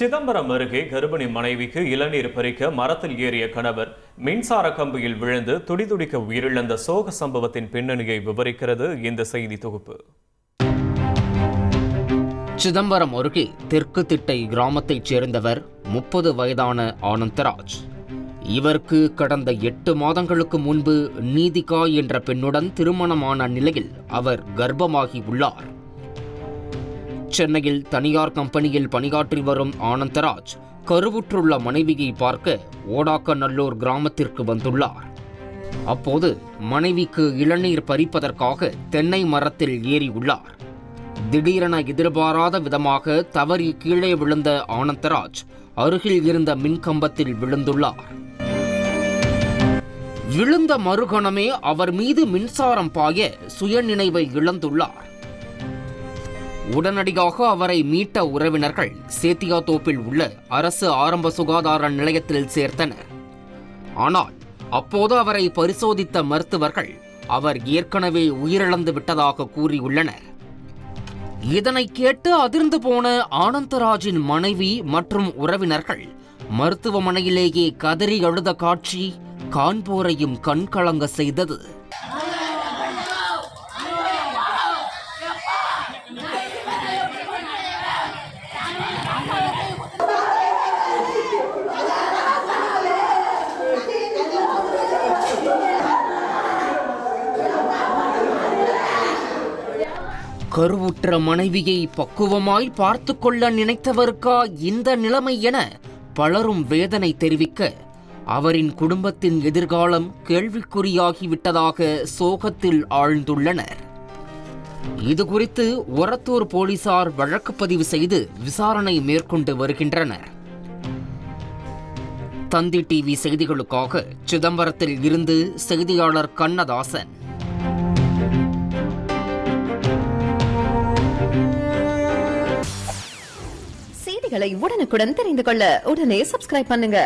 சிதம்பரம் அருகே கர்ப்பிணி மனைவிக்கு இளநீர் பறிக்க மரத்தில் ஏறிய கணவர் மின்சார கம்பியில் விழுந்து துடிதுடிக்க உயிரிழந்த சோக சம்பவத்தின் பின்னணியை விவரிக்கிறது இந்த செய்தி தொகுப்பு. சிதம்பரம் அருகே தெற்கு திட்டை கிராமத்தைச் சேர்ந்தவர் 30 வயதான ஆனந்தராஜ். இவருக்கு கடந்த 8 மாதங்களுக்கு முன்பு நீதிகா என்ற பெண்ணுடன் திருமணமான நிலையில் அவர் கர்ப்பமாகி உள்ளார். சென்னையில் தனியார் கம்பெனியில் பணியாற்றி வரும் ஆனந்தராஜ் கருவுற்றுள்ள மனைவியை பார்க்க ஓடாக்கநல்லூர் கிராமத்திற்கு வந்துள்ளார். அப்போது மனைவிக்கு இளநீர் பறிப்பதற்காக தென்னை மரத்தில் ஏறி உள்ளார். திடீரென எதிர்பாராத விதமாக தவறி கீழே விழுந்த ஆனந்தராஜ் அருகில் இருந்த மின்கம்பத்தில் விழுந்துள்ளார். விழுந்த மறுகணமே அவர் மீது மின்சாரம் பாய சுயநினைவை இழந்துள்ளார். உடனடியாக அவரை மீட்ட உறவினர்கள் சேத்தியாத்தோப்பில் உள்ள அரசு ஆரம்ப சுகாதார நிலையத்தில் சேர்த்தனர். ஆனால் அப்போது அவரை பரிசோதித்த மருத்துவர்கள் அவர் ஏற்கனவே உயிரிழந்து விட்டதாக கூறியுள்ளனர். இதனை கேட்டு அதிர்ந்து போன ஆனந்தராஜின் மனைவி மற்றும் உறவினர்கள் மருத்துவமனையிலேயே கதறி அழுத காட்சி காண்போரையும் கண்கலங்க செய்தது. கருவுற்ற மனைவியை பக்குவமாய் பார்த்து கொள்ள நினைத்தவருக்கா இந்த நிலைமை என பலரும் வேதனை தெரிவிக்க, அவரின் குடும்பத்தின் எதிர்காலம் கேள்விக்குறியாகிவிட்டதாக சோகத்தில் ஆழ்ந்துள்ளனர். இதுகுறித்து ஒரத்தூர் போலீசார் வழக்கு பதிவு செய்து விசாரணை மேற்கொண்டு வருகின்றனர். தந்தி டிவி செய்திகளுக்காக சிதம்பரத்தில் இருந்து செய்தியாளர் கண்ணதாசன். செய்திகளை உடனுக்குடன் தெரிந்து கொள்ள உடனே சப்ஸ்கிரைப் பண்ணுங்க.